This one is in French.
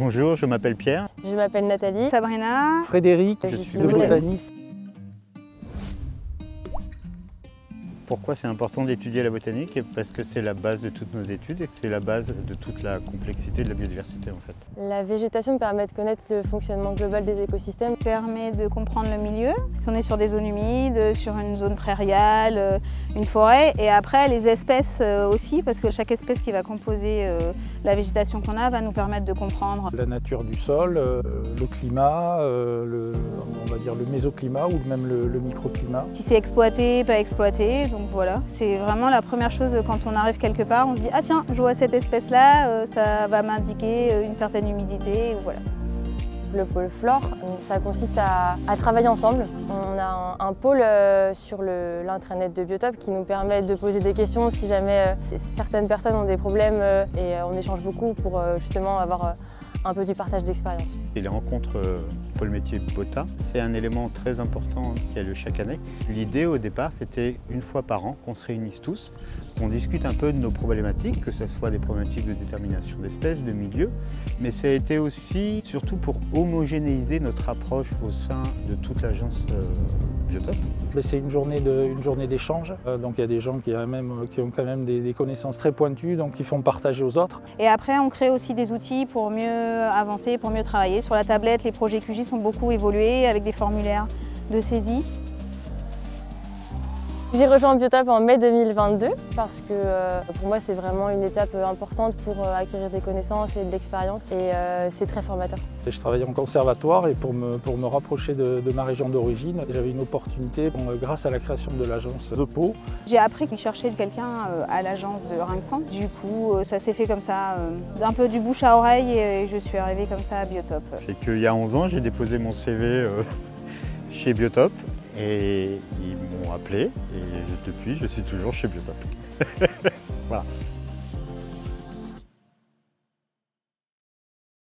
Bonjour, je m'appelle Pierre. Je m'appelle Nathalie. Sabrina. Frédéric, Je suis suis botaniste. Pourquoi c'est important d'étudier la botanique? Parce que c'est la base de toutes nos études et que c'est la base de toute la complexité de la biodiversité en fait. La végétation permet de connaître le fonctionnement global des écosystèmes. Permet de comprendre le milieu. On est sur des zones humides, sur une zone prairiale, une forêt et après les espèces aussi parce que chaque espèce qui va composer la végétation qu'on a va nous permettre de comprendre La nature du sol, le climat, on va dire le mésoclimat ou même le microclimat. si c'est exploité, pas exploité. Donc voilà, c'est vraiment la première chose quand on arrive quelque part, on se dit ah tiens, je vois cette espèce là, ça va m'indiquer une certaine humidité, voilà. Le pôle flore, ça consiste à travailler ensemble. On a un pôle sur l'intranet de Biotope qui nous permet de poser des questions si jamais certaines personnes ont des problèmes et on échange beaucoup pour justement avoir un peu du partage d'expérience. Et les rencontres Pôle Métier Bota, c'est un élément très important qui a lieu chaque année. L'idée au départ, c'était une fois par an qu'on se réunisse tous, qu'on discute un peu de nos problématiques, que ce soit des problématiques de détermination d'espèces, de milieux, mais ça a été aussi surtout pour homogénéiser notre approche au sein de toute l'agence Biotope. C'est une journée d'échange, donc il y a des gens qui ont quand même des connaissances très pointues, donc qui font partager aux autres. Et après on crée aussi des outils pour mieux avancer, pour mieux travailler. Sur la tablette, les projets QJ sont beaucoup évolués avec des formulaires de saisie. J'ai rejoint Biotope en mai 2022 parce que pour moi c'est vraiment une étape importante pour acquérir des connaissances et de l'expérience et c'est très formateur. Et je travaillais en conservatoire et pour me rapprocher de ma région d'origine, j'avais une opportunité grâce à la création de l'agence de Pau. J'ai appris qu'ils cherchaient quelqu'un à l'agence de Rinxan. Du coup, ça s'est fait comme ça, un peu du bouche à oreille et je suis arrivée comme ça à Biotope. C'est qu'il y a 11 ans, j'ai déposé mon CV chez Biotope et ils m'ont appelé et depuis, je suis toujours chez Biotope. Voilà.